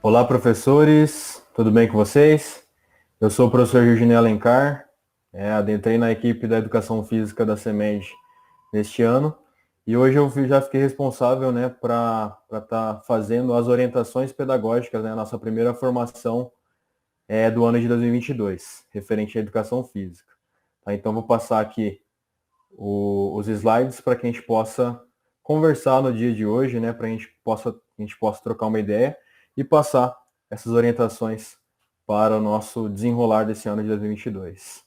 Olá, professores, tudo bem com vocês? Eu sou o professor Virginia Alencar, adentrei na equipe da Educação Física da CEMED neste ano e hoje eu já fiquei responsável, né, para estar fazendo as orientações pedagógicas, né, nossa primeira formação do ano de 2022, referente à Educação Física. Tá? Então, vou passar aqui os slides para que a gente possa conversar no dia de hoje, né, para a gente possa trocar uma ideia e passar essas orientações para o nosso desenrolar desse ano de 2022.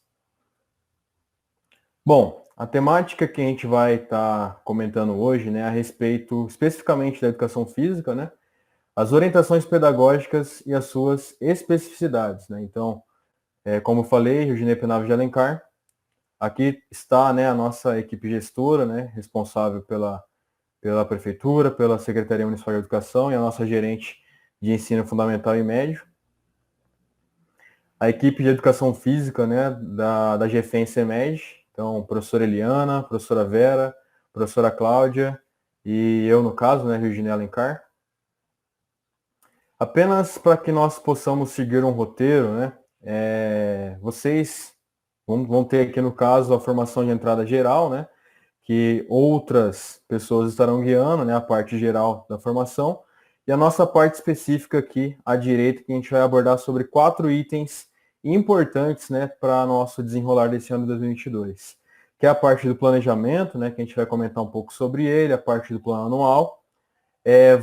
Bom, a temática que a gente vai estar comentando hoje, né, a respeito especificamente da educação física, né, as orientações pedagógicas e as suas especificidades, né. Então, como eu falei, Virginia Penave de Alencar, aqui está, né, a nossa equipe gestora, né, responsável pela Prefeitura, pela Secretaria Municipal de Educação e a nossa gerente de ensino fundamental e médio. A equipe de educação física, né, da GFEM CEMED, então, professora Eliana, professora Vera, professora Cláudia e eu, no caso, né, Virginia Alencar. Apenas para que nós possamos seguir um roteiro, né, vocês vão ter aqui, no caso, a formação de entrada geral, né, que outras pessoas estarão guiando, né, a parte geral da formação, e a nossa parte específica aqui, à direita, que a gente vai abordar sobre 4 itens importantes, né, para nosso desenrolar desse ano de 2022, que é a parte do planejamento, né, que a gente vai comentar um pouco sobre ele, a parte do plano anual.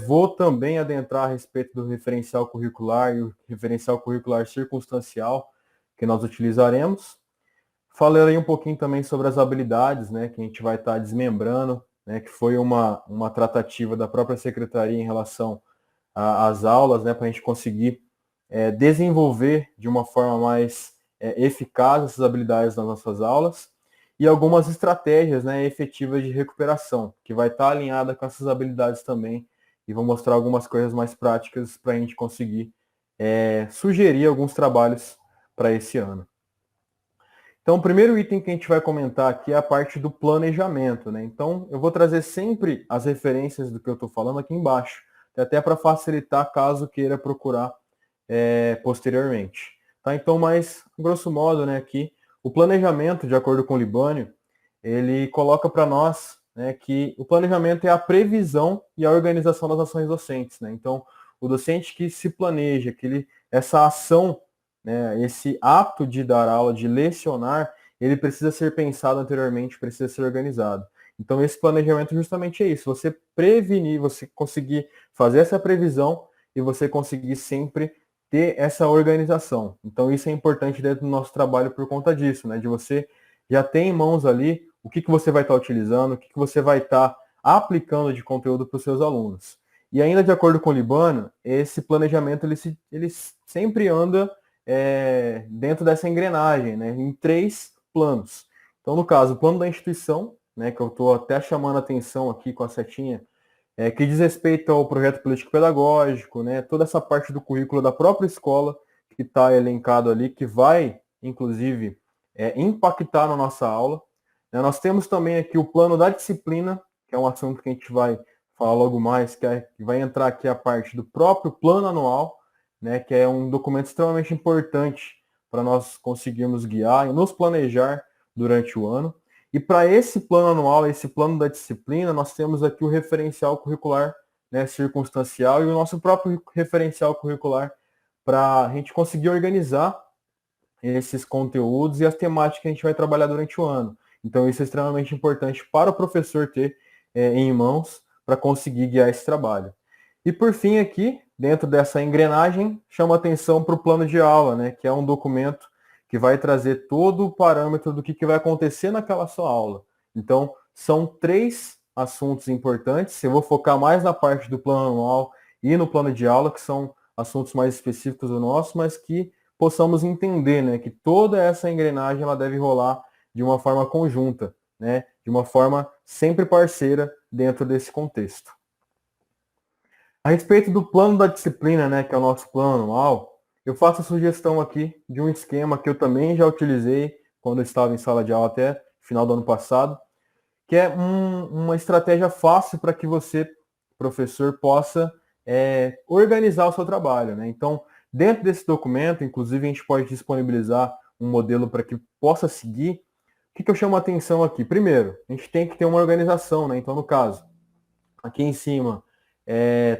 Vou também adentrar a respeito do referencial curricular e o referencial curricular circunstancial que nós utilizaremos. Falarei um pouquinho também sobre as habilidades, né, que a gente vai estar desmembrando, né, que foi uma tratativa da própria secretaria em relação às aulas, né, para a gente conseguir desenvolver de uma forma mais eficaz essas habilidades nas nossas aulas e algumas estratégias, né, efetivas de recuperação, que vai estar alinhada com essas habilidades também e vou mostrar algumas coisas mais práticas para a gente conseguir sugerir alguns trabalhos para esse ano. Então, o primeiro item que a gente vai comentar aqui é a parte do planejamento, né? Então, eu vou trazer sempre as referências do que eu estou falando aqui embaixo, até para facilitar caso queira procurar posteriormente. Tá? Então, mas, grosso modo, né, aqui, o planejamento, de acordo com o Libânio, ele coloca para nós, né, que o planejamento é a previsão e a organização das ações docentes, né? Então, o docente que se planeja, essa ação, né, esse ato de dar aula, de lecionar, ele precisa ser pensado anteriormente, precisa ser organizado. Então, esse planejamento justamente é isso, você prevenir, você conseguir fazer essa previsão e você conseguir sempre ter essa organização. Então, isso é importante dentro do nosso trabalho por conta disso, né, de você já ter em mãos ali o que você vai estar utilizando, o que você vai estar aplicando de conteúdo para os seus alunos. E ainda de acordo com o Libano, esse planejamento ele sempre anda dentro dessa engrenagem, né, em 3 planos. Então, no caso, o plano da instituição, né, que eu estou até chamando a atenção aqui com a setinha, que diz respeito ao projeto político-pedagógico, né, toda essa parte do currículo da própria escola que está elencado ali, que vai, inclusive, impactar na nossa aula. Né. Nós temos também aqui o plano da disciplina, que é um assunto que a gente vai falar logo mais, que vai entrar aqui a parte do próprio plano anual, né, que é um documento extremamente importante para nós conseguirmos guiar e nos planejar durante o ano. E para esse plano anual, esse plano da disciplina, nós temos aqui o referencial curricular, né, circunstancial e o nosso próprio referencial curricular para a gente conseguir organizar esses conteúdos e as temáticas que a gente vai trabalhar durante o ano. Então, isso é extremamente importante para o professor ter em mãos para conseguir guiar esse trabalho. E por fim aqui, dentro dessa engrenagem, chama atenção para o plano de aula, né, que é um documento que vai trazer todo o parâmetro do que vai acontecer naquela sua aula. Então, são 3 assuntos importantes. Eu vou focar mais na parte do plano anual e no plano de aula, que são assuntos mais específicos do nosso, mas que possamos entender, né, que toda essa engrenagem ela deve rolar de uma forma conjunta, né, de uma forma sempre parceira dentro desse contexto. A respeito do plano da disciplina, né, que é o nosso plano anual, eu faço a sugestão aqui de um esquema que eu também já utilizei quando eu estava em sala de aula até final do ano passado, que é uma estratégia fácil para que você, professor, possa organizar o seu trabalho, né? Então, dentro desse documento, inclusive, a gente pode disponibilizar um modelo para que possa seguir. O que eu chamo a atenção aqui? Primeiro, a gente tem que ter uma organização, né? Então, no caso, aqui em cima,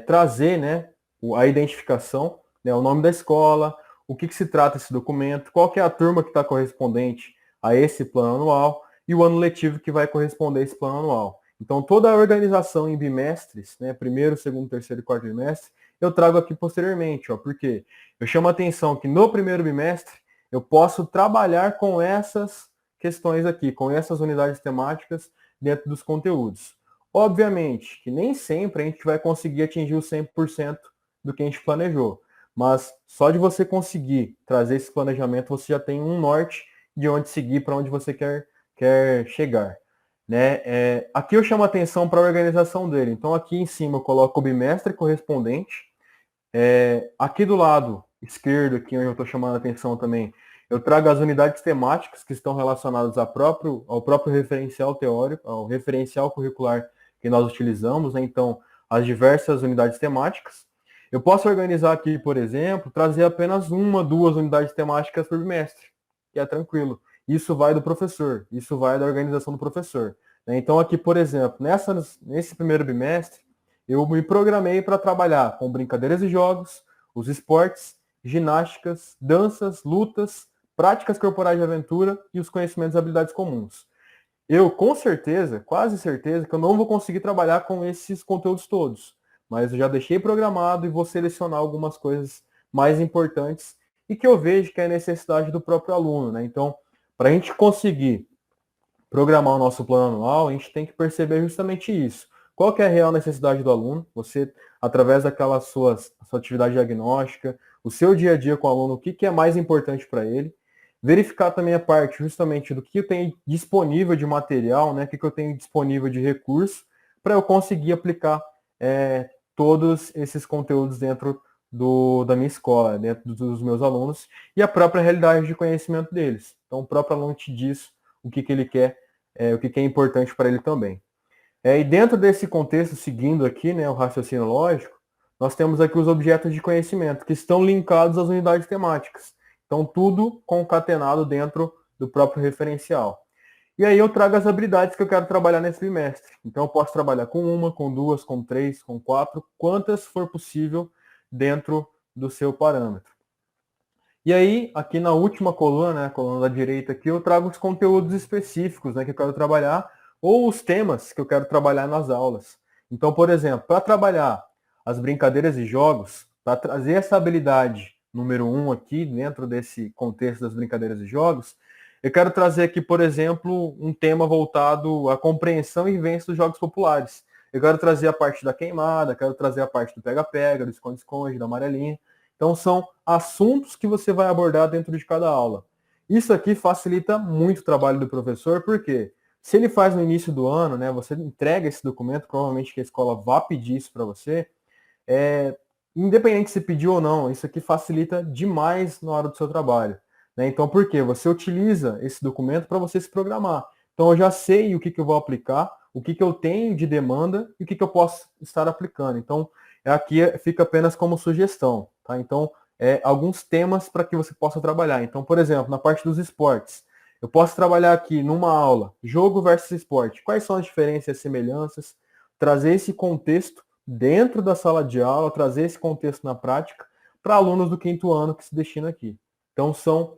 trazer, né, a identificação, né, o nome da escola, o que se trata esse documento, qual que é a turma que está correspondente a esse plano anual e o ano letivo que vai corresponder a esse plano anual. Então, toda a organização em bimestres, né, primeiro, segundo, terceiro e quarto bimestre, eu trago aqui posteriormente, ó, porque eu chamo a atenção que no primeiro bimestre eu posso trabalhar com essas questões aqui, com essas unidades temáticas dentro dos conteúdos. Obviamente que nem sempre a gente vai conseguir atingir o 100% do que a gente planejou, mas só de você conseguir trazer esse planejamento, você já tem um norte de onde seguir, para onde você quer chegar. Né? Aqui eu chamo a atenção para a organização dele. Então aqui em cima eu coloco o bimestre correspondente. Aqui do lado esquerdo, aqui onde eu estou chamando a atenção também, eu trago as unidades temáticas que estão relacionadas ao próprio referencial teórico, ao referencial curricular que nós utilizamos, né? Então, as diversas unidades temáticas. Eu posso organizar aqui, por exemplo, trazer apenas uma, duas unidades temáticas por bimestre, que é tranquilo. Isso vai do professor, isso vai da organização do professor. Né? Então, aqui, por exemplo, nesse primeiro bimestre, eu me programei para trabalhar com brincadeiras e jogos, os esportes, ginásticas, danças, lutas, práticas corporais de aventura e os conhecimentos e habilidades comuns. Eu, com certeza, quase certeza, que eu não vou conseguir trabalhar com esses conteúdos todos, mas eu já deixei programado e vou selecionar algumas coisas mais importantes e que eu vejo que é necessidade do próprio aluno, né? Então, para a gente conseguir programar o nosso plano anual, a gente tem que perceber justamente isso. Qual que é a real necessidade do aluno? Você, através daquela sua atividade diagnóstica, o seu dia a dia com o aluno, o que é mais importante para ele. Verificar também a parte justamente do que eu tenho disponível de material, né? O que eu tenho disponível de recurso, para eu conseguir aplicar todos esses conteúdos dentro da minha escola, dentro dos meus alunos, e a própria realidade de conhecimento deles. Então, o próprio aluno te diz o que ele quer, o que é importante para ele também. E dentro desse contexto, seguindo aqui, né, o raciocínio lógico, nós temos aqui os objetos de conhecimento, que estão linkados às unidades temáticas. Então, tudo concatenado dentro do próprio referencial. E aí eu trago as habilidades que eu quero trabalhar nesse bimestre. Então, eu posso trabalhar com uma, com duas, com três, com quatro, quantas for possível dentro do seu parâmetro. E aí, aqui na última coluna, né, a coluna da direita aqui, eu trago os conteúdos específicos, né, que eu quero trabalhar, ou os temas que eu quero trabalhar nas aulas. Então, por exemplo, para trabalhar as brincadeiras e jogos, para trazer essa habilidade número 1 aqui, dentro desse contexto das brincadeiras e jogos, eu quero trazer aqui, por exemplo, um tema voltado à compreensão e vivência dos jogos populares. Eu quero trazer a parte da queimada, quero trazer a parte do pega-pega, do esconde-esconde, da amarelinha. Então, são assuntos que você vai abordar dentro de cada aula. Isso aqui facilita muito o trabalho do professor, porque se ele faz no início do ano, né, você entrega esse documento, provavelmente que a escola vá pedir isso para você, independente se pediu ou não, isso aqui facilita demais na hora do seu trabalho. Né? Então, por quê? Você utiliza esse documento para você se programar. Então, eu já sei o que eu vou aplicar, o que eu tenho de demanda e o que eu posso estar aplicando. Então, aqui fica apenas como sugestão. Tá? Então, alguns temas para que você possa trabalhar. Então, por exemplo, na parte dos esportes, eu posso trabalhar aqui numa aula, jogo versus esporte. Quais são as diferenças e as semelhanças? Trazer esse contexto dentro da sala de aula, trazer esse contexto na prática para alunos do quinto ano que se destinam aqui. Então, são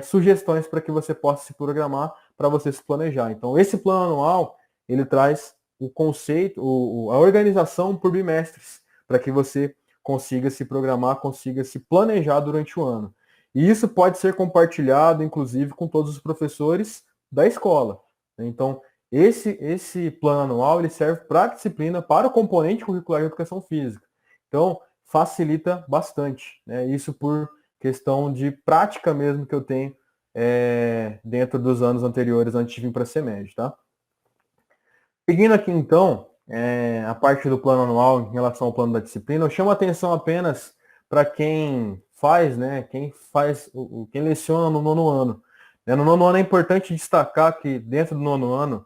sugestões para que você possa se programar, para você se planejar. Então, esse plano anual, ele traz o conceito, a organização por bimestres, para que você consiga se programar, consiga se planejar durante o ano. E isso pode ser compartilhado, inclusive, com todos os professores da escola. Então, esse plano anual ele serve para a disciplina, para o componente curricular de educação física. Então, facilita bastante. Né? Isso por questão de prática mesmo que eu tenho dentro dos anos anteriores, antes de vir para a CEMED. Tá? Seguindo aqui, então, a parte do plano anual em relação ao plano da disciplina, eu chamo a atenção apenas para quem faz, né, quem leciona no nono ano. No nono ano é importante destacar que dentro do nono ano,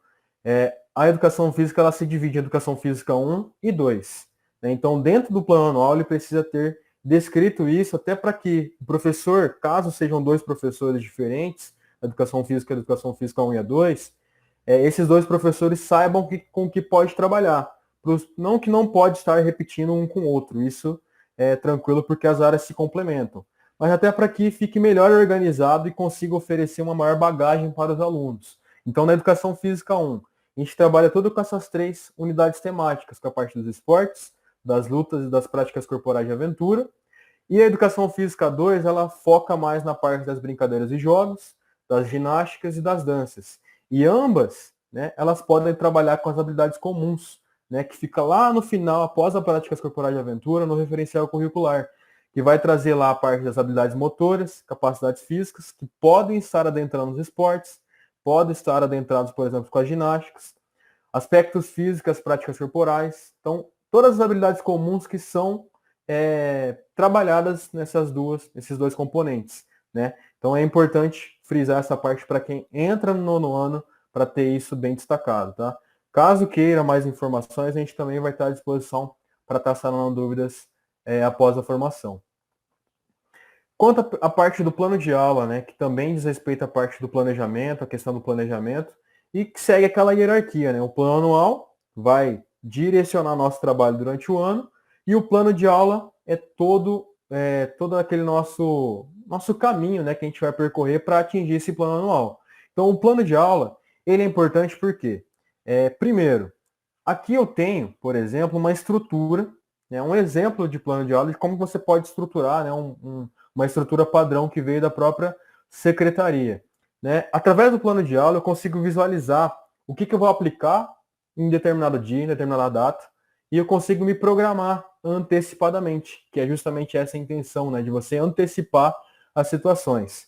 a educação física ela se divide em educação física 1 e 2. né? Então, dentro do plano anual, ele precisa ter descrito isso, até para que o professor, caso sejam dois professores diferentes, Educação Física e Educação Física 1 e a 2, esses dois professores saibam com que pode trabalhar. Não que não pode estar repetindo um com o outro, isso é tranquilo porque as áreas se complementam. Mas até para que fique melhor organizado e consiga oferecer uma maior bagagem para os alunos. Então, na Educação Física 1, a gente trabalha tudo com essas 3 unidades temáticas, com a parte dos esportes, das lutas e das práticas corporais de aventura. E a Educação Física 2, ela foca mais na parte das brincadeiras e jogos, das ginásticas e das danças. E ambas, né, elas podem trabalhar com as habilidades comuns, né, que fica lá no final, após a práticas corporais de aventura, no referencial curricular, que vai trazer lá a parte das habilidades motoras, capacidades físicas, que podem estar adentrando nos esportes, podem estar adentrados, por exemplo, com as ginásticas, aspectos físicos, práticas corporais. Então, todas as habilidades comuns que são trabalhadas nesses dois componentes, né? Então é importante frisar essa parte para quem entra no nono ano para ter isso bem destacado, tá? Caso queira mais informações, a gente também vai estar à disposição para estar sanando dúvidas após a formação. Quanto à parte do plano de aula, né, que também diz respeito à parte do planejamento, a questão do planejamento, e que segue aquela hierarquia, né? O plano anual vai direcionar nosso trabalho durante o ano, e o plano de aula é todo aquele nosso caminho, né, que a gente vai percorrer para atingir esse plano anual. Então, o plano de aula, ele é importante porque, primeiro, aqui eu tenho, por exemplo, uma estrutura, né, um exemplo de plano de aula de como você pode estruturar, né, uma estrutura padrão que veio da própria secretaria, né? Através do plano de aula, eu consigo visualizar o que eu vou aplicar em determinado dia, em determinada data, e eu consigo me programar antecipadamente, que é justamente essa a intenção, né, de você antecipar as situações.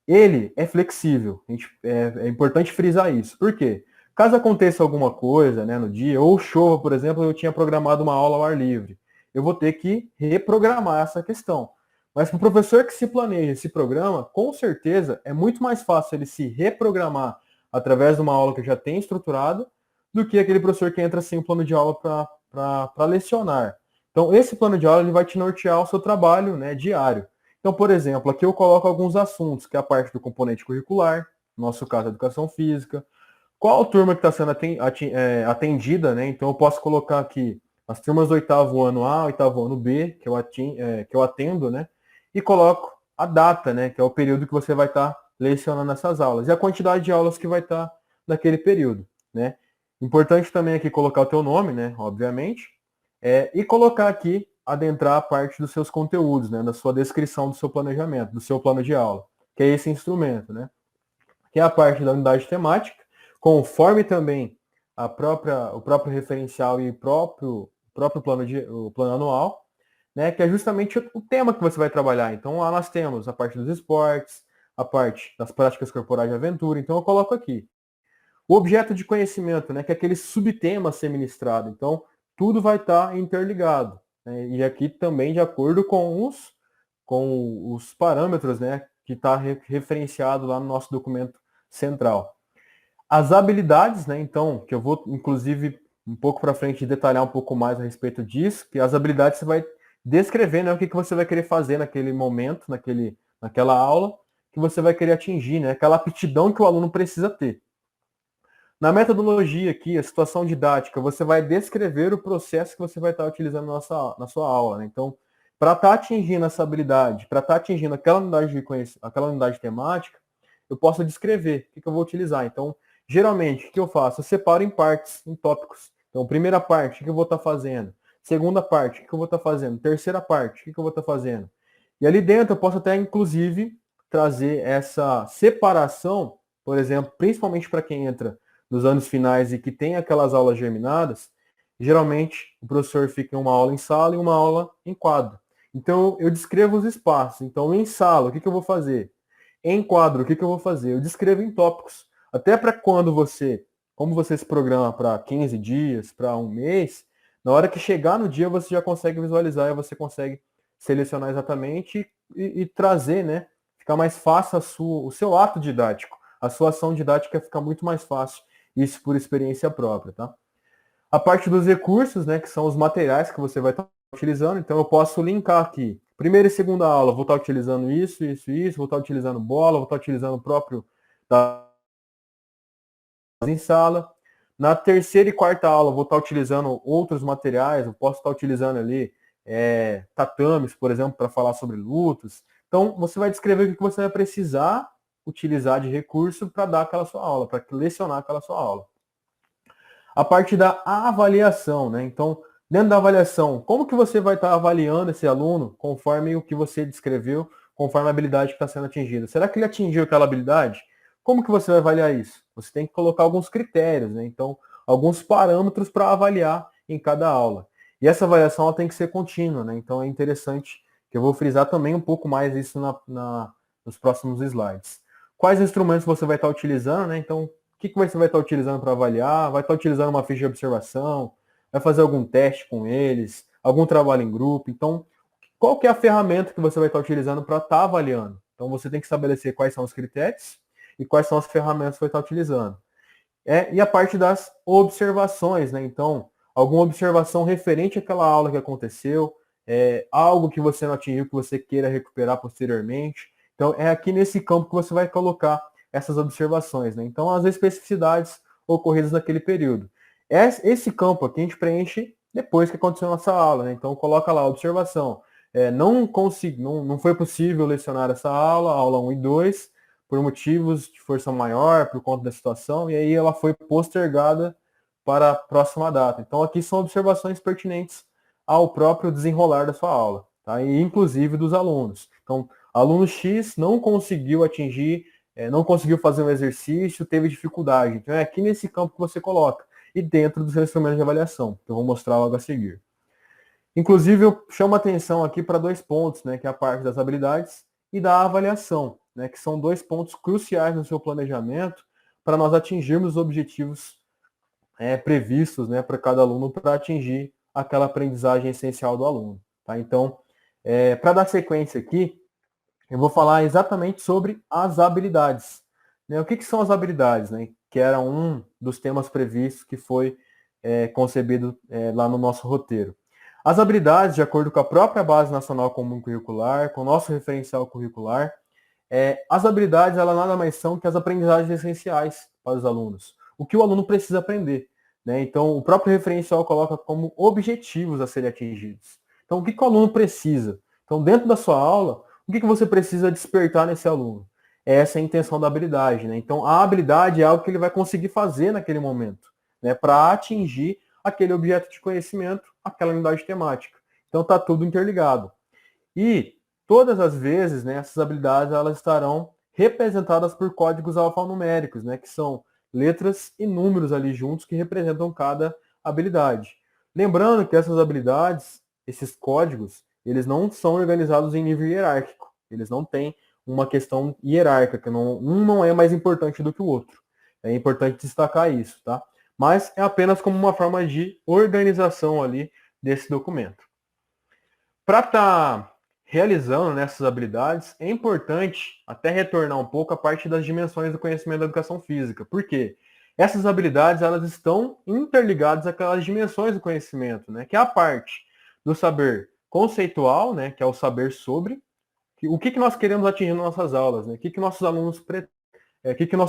Ele é flexível, é importante frisar isso. Por quê? Caso aconteça alguma coisa, né, no dia, ou chova, por exemplo, eu tinha programado uma aula ao ar livre, eu vou ter que reprogramar essa questão. Mas para o professor que se planeja, se programa, com certeza é muito mais fácil ele se reprogramar através de uma aula que já tem estruturada do que aquele professor que entra sem um plano de aula para lecionar. Então, esse plano de aula ele vai te nortear o seu trabalho, né, diário. Então, por exemplo, aqui eu coloco alguns assuntos, que é a parte do componente curricular, no nosso caso, a educação física, qual turma que está sendo atendida, né? Então eu posso colocar aqui as turmas do oitavo ano A, oitavo ano B, que eu atendo, né? E coloco a data, né? Que é o período que você vai estar lecionando essas aulas. E a quantidade de aulas que vai estar naquele período, né? Importante também aqui colocar o teu nome, né? Obviamente. E colocar aqui, adentrar a parte dos seus conteúdos, né? Da sua descrição do seu planejamento, do seu plano de aula. Que é esse instrumento, né? Que é a parte da unidade temática, conforme também o próprio referencial e o próprio o plano anual, né, que é justamente o tema que você vai trabalhar. Então lá nós temos a parte dos esportes, a parte das práticas corporais de aventura. Então eu coloco aqui o objeto de conhecimento, né, que é aquele subtema a ser ministrado. Então tudo vai estar interligado, né, e aqui também de acordo com os parâmetros, né, que está referenciado lá no nosso documento central. As habilidades, né, então, que eu vou, inclusive, um pouco para frente detalhar um pouco mais a respeito disso, que as habilidades você vai descrever, né, o que você vai querer fazer naquele momento, naquela aula, que você vai querer atingir, né, aquela aptidão que o aluno precisa ter. Na metodologia aqui, a situação didática, você vai descrever o processo que você vai estar utilizando na sua aula, né? Então, para estar atingindo essa habilidade, para estar atingindo aquela unidade temática, eu posso descrever o que eu vou utilizar. Então, geralmente, o que eu faço? Eu separo em partes, em tópicos. Então, primeira parte, o que eu vou estar fazendo? Segunda parte, o que eu vou estar fazendo? Terceira parte, o que eu vou estar fazendo? E ali dentro eu posso até, inclusive, trazer essa separação, por exemplo, principalmente para quem entra nos anos finais e que tem aquelas aulas germinadas, geralmente o professor fica em uma aula em sala e uma aula em quadro. Então eu descrevo os espaços. Então em sala, o que eu vou fazer? Em quadro, o que eu vou fazer? Eu descrevo em tópicos. Até para como você se programa para 15 dias, para um mês, na hora que chegar no dia você já consegue visualizar e você consegue selecionar exatamente e trazer, né? Ficar mais fácil o seu ato didático. A sua ação didática fica muito mais fácil, isso por experiência própria, tá? A parte dos recursos, né, que são os materiais que você vai estar utilizando, então eu posso linkar aqui. Primeira e segunda aula, vou estar utilizando isso, vou estar utilizando bola, vou estar utilizando o próprio da em sala. Na terceira e quarta aula, vou estar utilizando outros materiais, eu posso estar utilizando ali tatames, por exemplo, para falar sobre lutas. Então, você vai descrever o que você vai precisar utilizar de recurso para dar aquela sua aula, para lecionar aquela sua aula. A parte da avaliação, né? Então, dentro da avaliação, como que você vai estar avaliando esse aluno conforme o que você descreveu, conforme a habilidade que está sendo atingida? Será que ele atingiu aquela habilidade? Como que você vai avaliar isso? Você tem que colocar alguns critérios, né? Então, alguns parâmetros para avaliar em cada aula. E essa avaliação ela tem que ser contínua, né? Então, é interessante que eu vou frisar também um pouco mais isso nos próximos slides. Quais instrumentos você vai estar utilizando, né? Então, o que você vai estar utilizando para avaliar? Vai estar utilizando uma ficha de observação? Vai fazer algum teste com eles? Algum trabalho em grupo? Então, qual que é a ferramenta que você vai estar utilizando para estar avaliando? Então, você tem que estabelecer quais são os critérios e quais são as ferramentas que você vai estar utilizando. E a parte das observações, né? Então, alguma observação referente àquela aula que aconteceu, algo que você não atingiu, que você queira recuperar posteriormente. Então, é aqui nesse campo que você vai colocar essas observações, né? Então, as especificidades ocorridas naquele período. Esse campo aqui a gente preenche depois que aconteceu a nossa aula, né? Então, coloca lá a observação. Não foi possível lecionar essa aula 1 e 2, por motivos de força maior, por conta da situação, e aí ela foi postergada para a próxima data. Então, aqui são observações pertinentes ao próprio desenrolar da sua aula, tá? E inclusive dos alunos. Então, aluno X não conseguiu atingir, não conseguiu fazer um exercício, teve dificuldade. Então, é aqui nesse campo que você coloca, e dentro dos instrumentos de avaliação, que eu vou mostrar logo a seguir. Inclusive, eu chamo a atenção aqui para 2 pontos, né, que é a parte das habilidades e da avaliação, né, que são 2 pontos cruciais no seu planejamento para nós atingirmos os objetivos previstos, né, para cada aluno para atingir aquela aprendizagem essencial do aluno. Tá? Então, para dar sequência aqui, eu vou falar exatamente sobre as habilidades. Né? O que são as habilidades? Né? Que era um dos temas previstos que foi concebido lá no nosso roteiro. As habilidades, de acordo com a própria Base Nacional Comum Curricular, com o nosso referencial curricular, as habilidades elas nada mais são que as aprendizagens essenciais para os alunos. O que o aluno precisa aprender. Né? Então, o próprio referencial coloca como objetivos a serem atingidos. Então, o que o aluno precisa? Então, dentro da sua aula, o que você precisa despertar nesse aluno? Essa é a intenção da habilidade. Né? Então, a habilidade é algo que ele vai conseguir fazer naquele momento, né? Para atingir aquele objeto de conhecimento, aquela unidade temática. Então, está tudo interligado. E todas as vezes, né, essas habilidades elas estarão representadas por códigos alfanuméricos, né, que são letras e números ali juntos que representam cada habilidade. Lembrando que essas habilidades, esses códigos, eles não são organizados em nível hierárquico. Eles não têm uma questão hierárquica, um não é mais importante do que o outro. É importante destacar isso, tá? Mas é apenas como uma forma de organização ali desse documento. Para estar realizando nessas habilidades, é importante até retornar um pouco a parte das dimensões do conhecimento da educação física. Por quê? Essas habilidades elas estão interligadas àquelas dimensões do conhecimento, né? Que é a parte do saber conceitual, né? Que é o saber sobre o que nós queremos atingir nas nossas aulas, né? O que nossos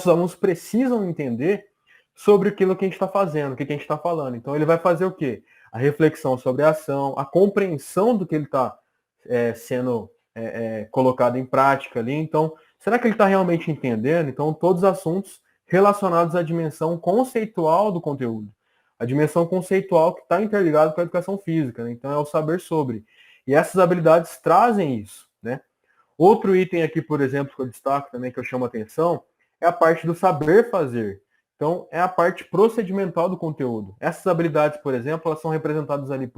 alunos precisam entender sobre aquilo que a gente está fazendo, o que a gente está falando. Então ele vai fazer o quê? A reflexão sobre a ação, a compreensão do que ele está sendo colocado em prática ali. Então, será que ele está realmente entendendo? Então, todos os assuntos relacionados à dimensão conceitual do conteúdo. A dimensão conceitual que está interligada com a educação física. Né? Então, é o saber sobre. E essas habilidades trazem isso. Né? Outro item aqui, por exemplo, que eu destaco também, que eu chamo a atenção, é a parte do saber fazer. Então, é a parte procedimental do conteúdo. Essas habilidades, por exemplo, elas são representadas ali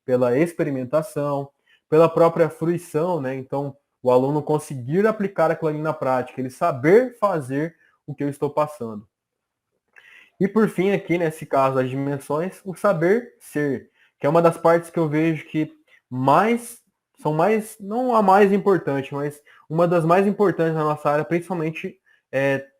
pela experimentação, pela própria fruição, né? Então, o aluno conseguir aplicar aquilo ali na prática, ele saber fazer o que eu estou passando. E por fim, aqui, nesse caso das dimensões, o saber ser, que é uma das partes que eu vejo que não a mais importante, mas uma das mais importantes na nossa área, principalmente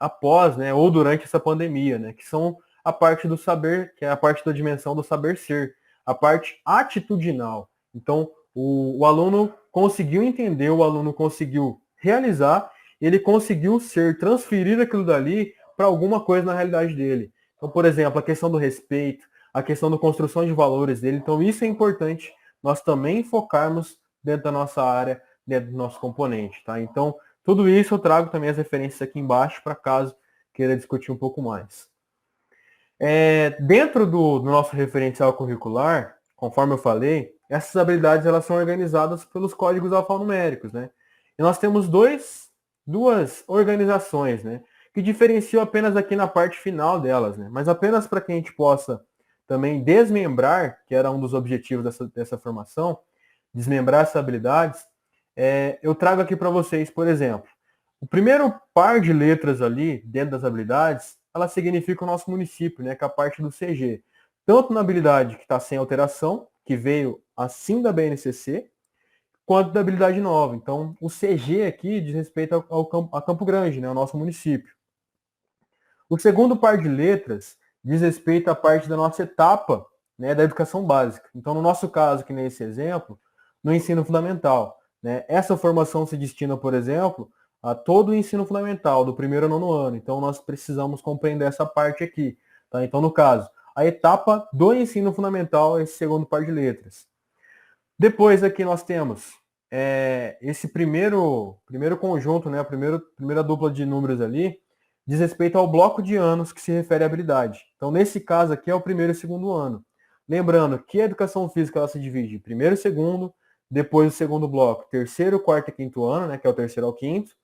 após, né, ou durante essa pandemia, né, que são a parte do saber, que é a parte da dimensão do saber ser, a parte atitudinal. Então, o aluno conseguiu entender, o aluno conseguiu realizar, ele conseguiu ser, transferir aquilo dali para alguma coisa na realidade dele. Então, por exemplo, a questão do respeito, a questão da construção de valores dele. Então, isso é importante nós também focarmos dentro da nossa área, dentro do nosso componente, tá? Então, tudo isso eu trago também as referências aqui embaixo para caso queira discutir um pouco mais. Dentro do nosso referencial curricular, conforme eu falei, essas habilidades elas são organizadas pelos códigos alfanuméricos, né? E nós temos duas organizações, né? Que diferenciam apenas aqui na parte final delas, né? Mas apenas para que a gente possa também desmembrar, que era um dos objetivos dessa formação, desmembrar essas habilidades, eu trago aqui para vocês, por exemplo, o primeiro par de letras ali, dentro das habilidades, ela significa o nosso município, né, que é a parte do CG. Tanto na habilidade que está sem alteração, que veio assim da BNCC, quanto da habilidade nova. Então, o CG aqui diz respeito a Campo Grande, né, o nosso município. O segundo par de letras diz respeito à parte da nossa etapa, né, da educação básica. Então, no nosso caso, que nesse exemplo, no ensino fundamental, né, essa formação se destina, por exemplo, a todo o ensino fundamental, do primeiro ao nono ano. Então, nós precisamos compreender essa parte aqui. Tá? Então, no caso, a etapa do ensino fundamental é esse segundo par de letras. Depois aqui nós temos esse primeiro conjunto, né, a primeira dupla de números ali, diz respeito ao bloco de anos que se refere à habilidade. Então, nesse caso aqui é o primeiro e segundo ano. Lembrando que a educação física ela se divide em primeiro e segundo, depois o segundo bloco, terceiro, quarto e quinto ano, né, que é o terceiro ao quinto.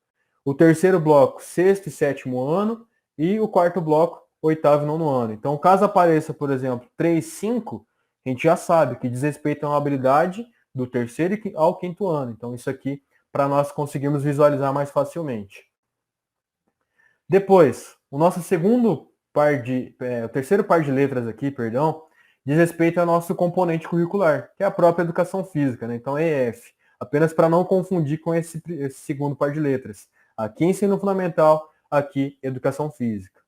O terceiro bloco, sexto e sétimo ano. E o quarto bloco, oitavo e nono ano. Então, caso apareça, por exemplo, 3, 5, a gente já sabe que diz respeito a uma habilidade do terceiro ao quinto ano. Então, isso aqui, para nós conseguirmos visualizar mais facilmente. Depois, o nosso o terceiro par de letras aqui, perdão, diz respeito ao nosso componente curricular, que é a própria educação física, né? Então, EF. Apenas para não confundir com esse segundo par de letras. Aqui, ensino fundamental, aqui, educação física.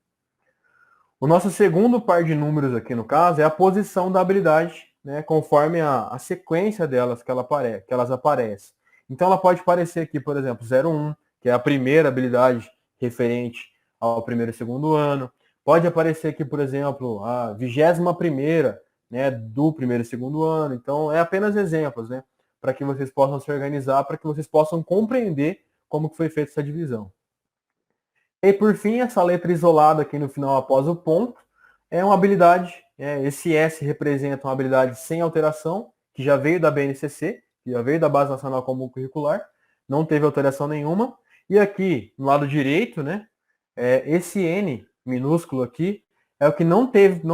O nosso segundo par de números aqui, no caso, é a posição da habilidade, né, conforme a sequência delas que elas aparecem. Então, ela pode aparecer aqui, por exemplo, 01, que é a primeira habilidade referente ao primeiro e segundo ano. Pode aparecer aqui, por exemplo, a 21ª, né, do primeiro e segundo ano. Então, é apenas exemplos, né, para que vocês possam se organizar, para que vocês possam compreender como que foi feita essa divisão. E por fim, essa letra isolada aqui no final após o ponto é uma habilidade, esse S representa uma habilidade sem alteração, que já veio da BNCC, que já veio da Base Nacional Comum Curricular, não teve alteração nenhuma. E aqui, no lado direito, né, esse N minúsculo aqui é o que não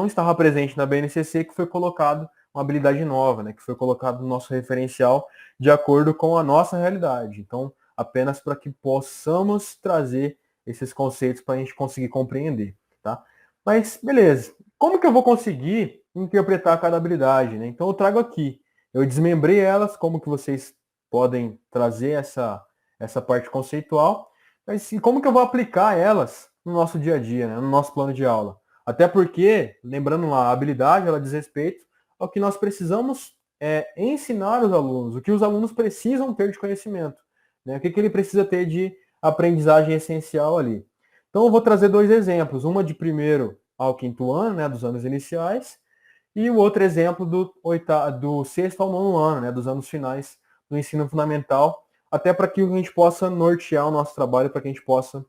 estava presente na BNCC, que foi colocado uma habilidade nova, né, que foi colocado no nosso referencial de acordo com a nossa realidade. Então, apenas para que possamos trazer esses conceitos para a gente conseguir compreender, tá? Mas, beleza. Como que eu vou conseguir interpretar cada habilidade, né? Então, eu trago aqui. Eu desmembrei elas, como que vocês podem trazer essa parte conceitual. Mas como que eu vou aplicar elas no nosso dia a dia, né? No nosso plano de aula? Até porque, lembrando lá, a habilidade, ela diz respeito ao que nós precisamos ensinar os alunos, o que os alunos precisam ter de conhecimento, né? O que ele precisa ter de aprendizagem essencial ali. Então, eu vou trazer dois exemplos, uma de primeiro ao quinto ano, né, dos anos iniciais, e o outro exemplo do sexto ao nono ano, né, dos anos finais do ensino fundamental, até para que a gente possa nortear o nosso trabalho, para que a gente possa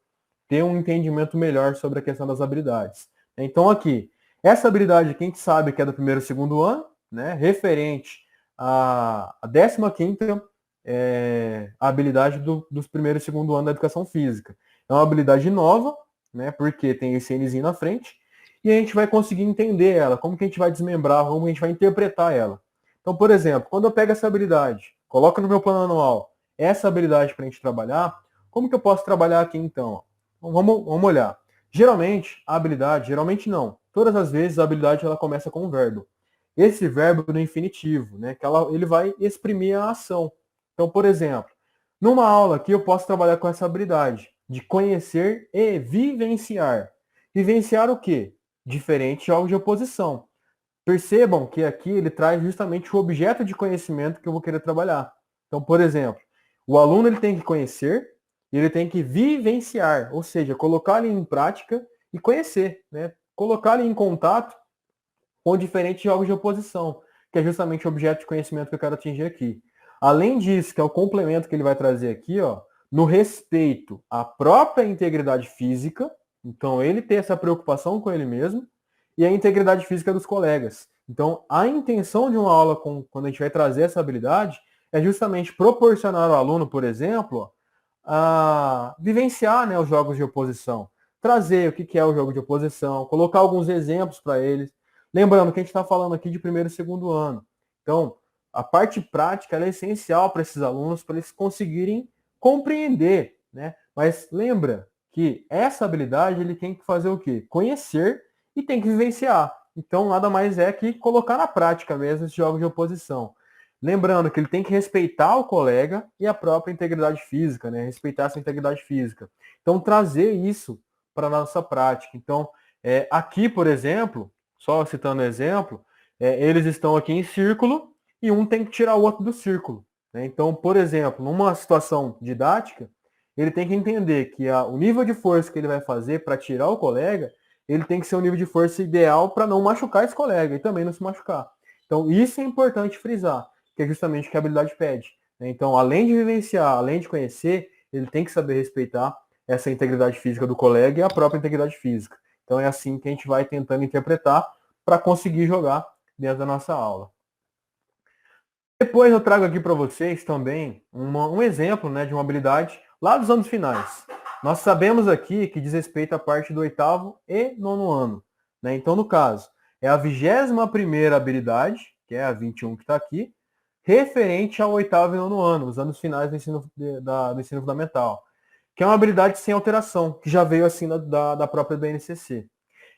ter um entendimento melhor sobre a questão das habilidades. Então, aqui, essa habilidade aqui a gente sabe que é do primeiro e segundo ano, né, referente à 15ª a habilidade dos primeiro e segundo ano da educação física. É uma habilidade nova, né, porque tem esse Nzinho na frente, e a gente vai conseguir entender ela, como que a gente vai desmembrar, como a gente vai interpretar ela. Então, por exemplo, quando eu pego essa habilidade, coloco no meu plano anual essa habilidade para a gente trabalhar, como que eu posso trabalhar aqui então? Então vamos olhar. Geralmente não, todas as vezes a habilidade ela começa com um verbo. Esse verbo no infinitivo, né, que ele vai exprimir a ação. Então, por exemplo, numa aula aqui eu posso trabalhar com essa habilidade de conhecer e vivenciar. Vivenciar o quê? diferente de jogos de oposição. Percebam que aqui ele traz justamente o objeto de conhecimento que eu vou querer trabalhar. Então, por exemplo, o aluno ele tem que conhecer e ele tem que vivenciar, ou seja, colocar ele em prática e conhecer, né? Colocar ele em contato com diferentes jogos de oposição, que é justamente o objeto de conhecimento que eu quero atingir aqui. Além disso, que é o complemento que ele vai trazer aqui, ó, no respeito à própria integridade física, então ele ter essa preocupação com ele mesmo, e a integridade física dos colegas. Então, a intenção de uma aula, quando a gente vai trazer essa habilidade, é justamente proporcionar ao aluno, por exemplo, a vivenciar, né, os jogos de oposição. Trazer o que é o jogo de oposição, colocar alguns exemplos para eles. Lembrando que a gente está falando aqui de primeiro e segundo ano. Então, a parte prática é essencial para esses alunos, para eles conseguirem compreender, né? Mas lembra que essa habilidade ele tem que fazer o quê? Conhecer e tem que vivenciar. Então, nada mais é que colocar na prática mesmo esses jogos de oposição. Lembrando que ele tem que respeitar o colega e a própria integridade física, né? Respeitar essa integridade física. Então, trazer isso para a nossa prática. Então, aqui, por exemplo, só citando um exemplo, eles estão aqui em círculo e um tem que tirar o outro do círculo. Né? Então, por exemplo, numa situação didática, ele tem que entender que o nível de força que ele vai fazer para tirar o colega, ele tem que ser um nível de força ideal para não machucar esse colega e também não se machucar. Então, isso é importante frisar, que é justamente o que a habilidade pede. Né? Então, além de vivenciar, além de conhecer, ele tem que saber respeitar essa integridade física do colega e a própria integridade física. Então é assim que a gente vai tentando interpretar para conseguir jogar dentro da nossa aula. Depois eu trago aqui para vocês também um exemplo, né, de uma habilidade lá dos anos finais. Nós sabemos aqui que diz respeito à parte do oitavo e nono ano. Né? Então, no caso, é a 21ª habilidade, que é a 21 que está aqui, referente ao oitavo e nono ano, os anos finais do ensino fundamental, que é uma habilidade sem alteração, que já veio assim da própria BNCC.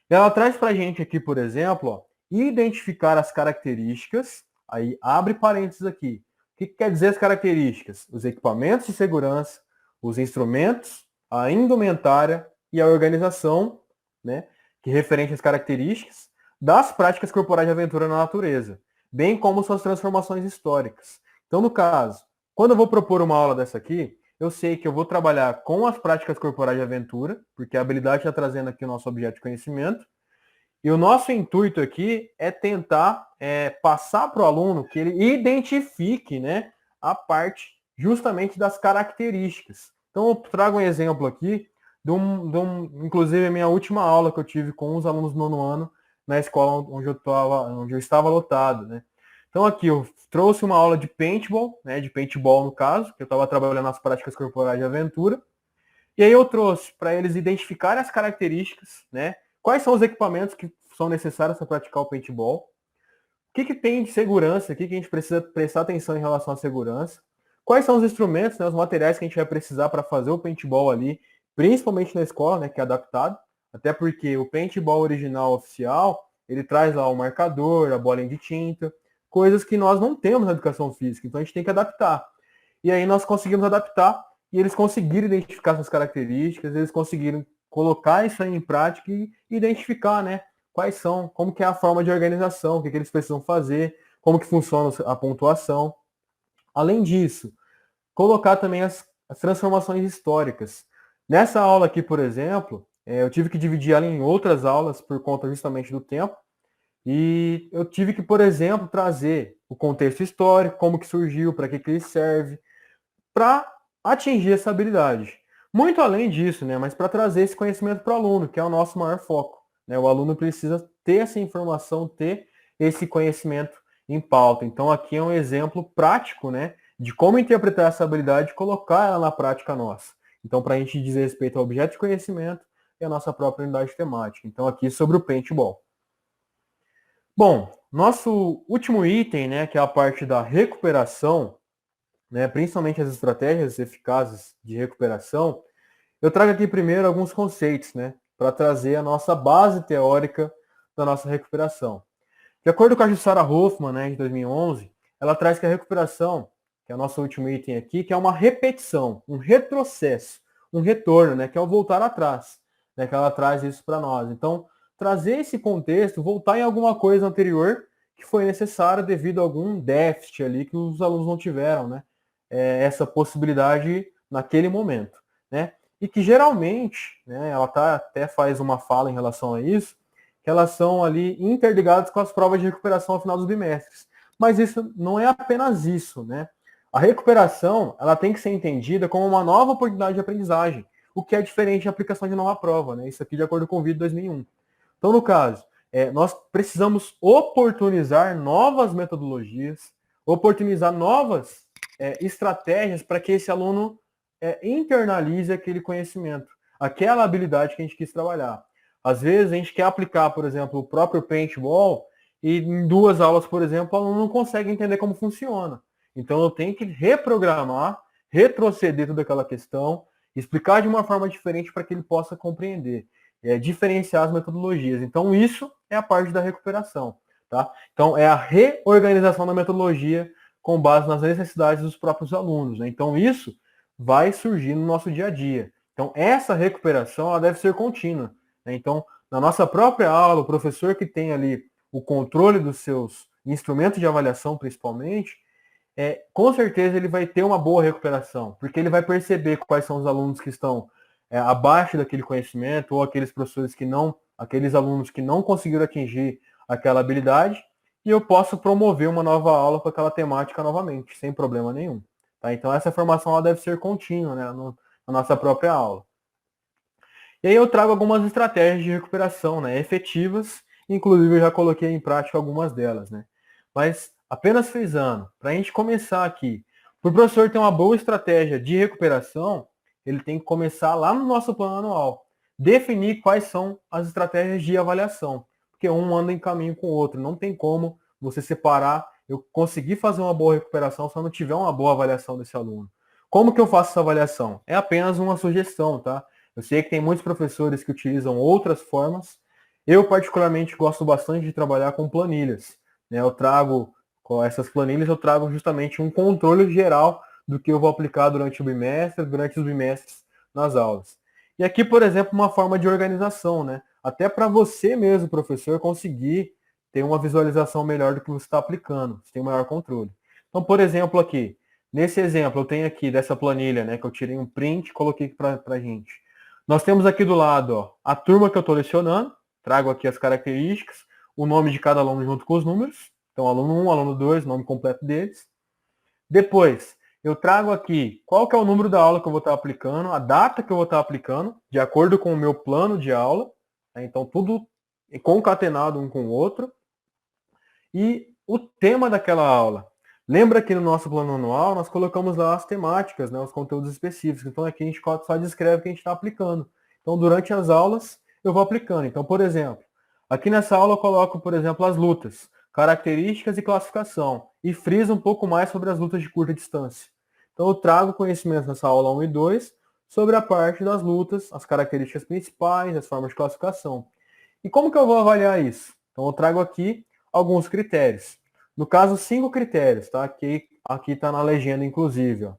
Ela traz para a gente aqui, por exemplo, ó, identificar as características, aí abre parênteses aqui. O que quer dizer as características? Os equipamentos de segurança, os instrumentos, a indumentária e a organização, né, que referente às características das práticas corporais de aventura na natureza, bem como suas transformações históricas. Então, no caso, quando eu vou propor uma aula dessa aqui, eu sei que eu vou trabalhar com as práticas corporais de aventura, porque a habilidade está trazendo aqui o nosso objeto de conhecimento, e o nosso intuito aqui é tentar passar para o aluno que ele identifique, né, a parte justamente das características. Então, eu trago um exemplo aqui inclusive, a minha última aula que eu tive com os alunos do nono ano na escola onde eu estava lotado, né? Então, aqui eu trouxe uma aula de paintball, né, de paintball no caso, que eu estava trabalhando nas práticas corporais de aventura. E aí eu trouxe para eles identificarem as características, né? Quais são os equipamentos que são necessários para praticar o paintball? O que tem de segurança aqui que a gente precisa prestar atenção em relação à segurança? Quais são os instrumentos, né, os materiais que a gente vai precisar para fazer o paintball ali, principalmente na escola, né, que é adaptado, até porque o paintball original oficial, ele traz lá o marcador, a bolinha de tinta, coisas que nós não temos na educação física, então a gente tem que adaptar. E aí nós conseguimos adaptar e eles conseguiram identificar essas características, eles conseguiram colocar isso aí em prática e identificar, né, quais são, como que é a forma de organização, o que eles precisam fazer, como que funciona a pontuação. Além disso, colocar também as transformações históricas. Nessa aula aqui, por exemplo, eu tive que dividir ela em outras aulas por conta justamente do tempo, e eu tive que, por exemplo, trazer o contexto histórico, como que surgiu, para que ele serve, para atingir essa habilidade. Muito além disso, né, mas para trazer esse conhecimento para o aluno, que é o nosso maior foco. Né? O aluno precisa ter essa informação, ter esse conhecimento em pauta. Então, aqui é um exemplo prático, né, de como interpretar essa habilidade e colocar ela na prática nossa. Então, para a gente dizer respeito ao objeto de conhecimento e a nossa própria unidade temática. Então, aqui sobre o paintball. Bom, nosso último item, né, que é a parte da recuperação, né, principalmente as estratégias eficazes de recuperação, eu trago aqui primeiro alguns conceitos, né, para trazer a nossa base teórica da nossa recuperação. De acordo com a Jussara Hoffmann, né, de 2011, ela traz que a recuperação, que é o nosso último item aqui, que é uma repetição, um retrocesso, um retorno, né, que é o voltar atrás, né, que ela traz isso para nós. Então, trazer esse contexto, voltar em alguma coisa anterior que foi necessária devido a algum déficit ali que os alunos não tiveram, né? Essa possibilidade naquele momento, né? E que geralmente, né, ela até faz uma fala em relação a isso, que elas são ali interligadas com as provas de recuperação ao final dos bimestres. Mas isso não é apenas isso, né? A recuperação, ela tem que ser entendida como uma nova oportunidade de aprendizagem, o que é diferente da aplicação de nova prova, né? Isso aqui de acordo com o vídeo 2001. Então, no caso, nós precisamos oportunizar novas metodologias, oportunizar novas estratégias para que esse aluno internalize aquele conhecimento, aquela habilidade que a gente quis trabalhar. Às vezes a gente quer aplicar, por exemplo, o próprio paintball e em 2 aulas, por exemplo, o aluno não consegue entender como funciona. Então eu tenho que reprogramar, retroceder toda aquela questão, explicar de uma forma diferente para que ele possa compreender, diferenciar as metodologias. Então isso é a parte da recuperação, tá? Então é a reorganização da metodologia com base nas necessidades dos próprios alunos, né? Então isso vai surgir no nosso dia a dia. Então essa recuperação ela deve ser contínua, né? Então na nossa própria aula, o professor que tem ali o controle dos seus instrumentos de avaliação, principalmente, com certeza ele vai ter uma boa recuperação, porque ele vai perceber quais são os alunos que estão abaixo daquele conhecimento, ou aqueles professores que não, aqueles alunos que não conseguiram atingir aquela habilidade, e eu posso promover uma nova aula com aquela temática novamente, sem problema nenhum. Tá? Então essa formação ela deve ser contínua, né, na nossa própria aula. E aí eu trago algumas estratégias de recuperação, né, efetivas, inclusive eu já coloquei em prática algumas delas, né. Mas apenas frisando, para a gente começar aqui, para o professor ter uma boa estratégia de recuperação, ele tem que começar lá no nosso plano anual, definir quais são as estratégias de avaliação, porque um anda em caminho com o outro, não tem como você separar, eu conseguir fazer uma boa recuperação se eu não tiver uma boa avaliação desse aluno. Como que eu faço essa avaliação? É apenas uma sugestão, tá? Eu sei que tem muitos professores que utilizam outras formas. Eu, particularmente, gosto bastante de trabalhar com planilhas, né? Eu trago, com essas planilhas, eu trago justamente um controle geral do que eu vou aplicar durante o bimestre, durante os bimestres nas aulas. E aqui, por exemplo, uma forma de organização, né? Até para você mesmo, professor, conseguir ter uma visualização melhor do que você está aplicando, você tem um maior controle. Então, por exemplo, aqui, nesse exemplo, eu tenho aqui dessa planilha, né, que eu tirei um print e coloquei para a gente. Nós temos aqui do lado ó, a turma que eu estou lecionando, trago aqui as características, o nome de cada aluno junto com os números, então aluno 1, aluno 2, nome completo deles. Depois, eu trago aqui qual que é o número da aula que eu vou estar aplicando, a data que eu vou estar aplicando, de acordo com o meu plano de aula, né? Então tudo concatenado um com o outro, e o tema daquela aula. Lembra que no nosso plano anual nós colocamos lá as temáticas, né, os conteúdos específicos. Então aqui a gente só descreve o que a gente está aplicando. Então durante as aulas eu vou aplicando. Então, por exemplo, aqui nessa aula eu coloco, por exemplo, as lutas, características e classificação. E friso um pouco mais sobre as lutas de curta distância. Então eu trago conhecimento nessa aula 1 e 2 sobre a parte das lutas, as características principais, as formas de classificação. E como que eu vou avaliar isso? Então eu trago aqui alguns critérios. No caso, 5 critérios, tá? Que aqui está na legenda, inclusive. Ó.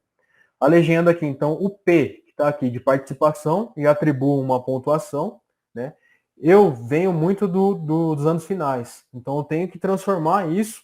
A legenda aqui, então, o P, que está aqui de participação, e atribuo uma pontuação, né? Eu venho muito dos anos finais, então eu tenho que transformar isso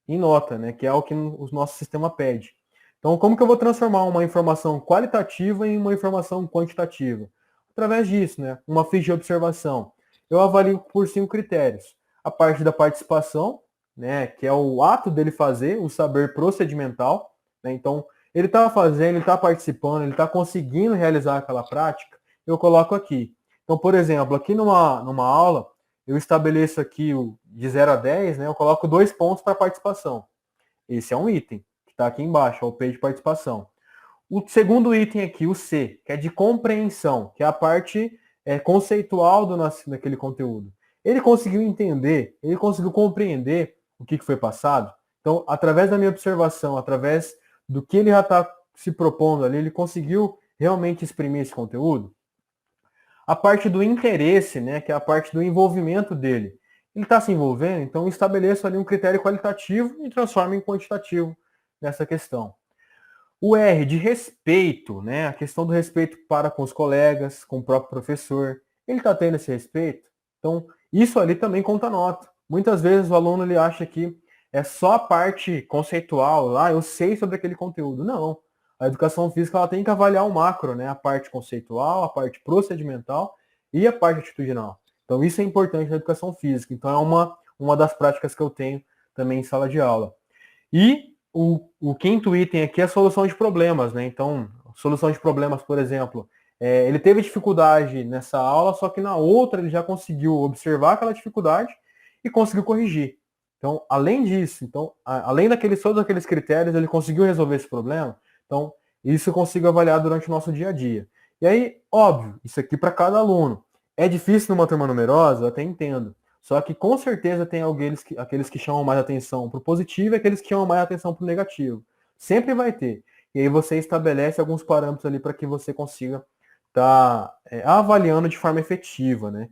em nota, né? Que é o que o nosso sistema pede. Então, como que eu vou transformar uma informação qualitativa em uma informação quantitativa? Através disso, né? Uma ficha de observação. Eu avalio por 5 critérios. A parte da participação, né? Que é o ato dele fazer, o saber procedimental, né? Então, ele está fazendo, ele está participando, ele está conseguindo realizar aquela prática, eu coloco aqui. Então, por exemplo, aqui numa aula, eu estabeleço aqui o de 0 a 10, né? Eu coloco 2 pontos para participação. Esse é um item que está aqui embaixo, é o P de participação. O segundo item aqui, o C, que é de compreensão, que é a parte conceitual daquele conteúdo. Ele conseguiu entender, ele conseguiu compreender o que foi passado. Então, através da minha observação, através do que ele já está se propondo ali, ele conseguiu realmente exprimir esse conteúdo. A parte do interesse, né, que é a parte do envolvimento dele. Ele está se envolvendo, então eu estabeleço ali um critério qualitativo e transformo em quantitativo nessa questão. O R de respeito, né? A questão do respeito para com os colegas, com o próprio professor. Ele está tendo esse respeito? Então, isso ali também conta nota. Muitas vezes o aluno ele acha que é só a parte conceitual, eu sei sobre aquele conteúdo. Não. A educação física ela tem que avaliar o macro, né? A parte conceitual, a parte procedimental e a parte atitudinal. Então isso é importante na educação física. Então é uma das práticas que eu tenho também em sala de aula. E o quinto item aqui é a solução de problemas, né? Então, solução de problemas, por exemplo, ele teve dificuldade nessa aula, só que na outra ele já conseguiu observar aquela dificuldade e conseguiu corrigir. Então, além disso, além todos aqueles critérios, ele conseguiu resolver esse problema. Então, isso eu consigo avaliar durante o nosso dia a dia. E aí, óbvio, isso aqui para cada aluno. É difícil numa turma numerosa, eu até entendo. Só que com certeza tem aqueles que chamam mais atenção para o positivo e aqueles que chamam mais atenção para o negativo. Sempre vai ter. E aí você estabelece alguns parâmetros ali para que você consiga estar avaliando de forma efetiva, né?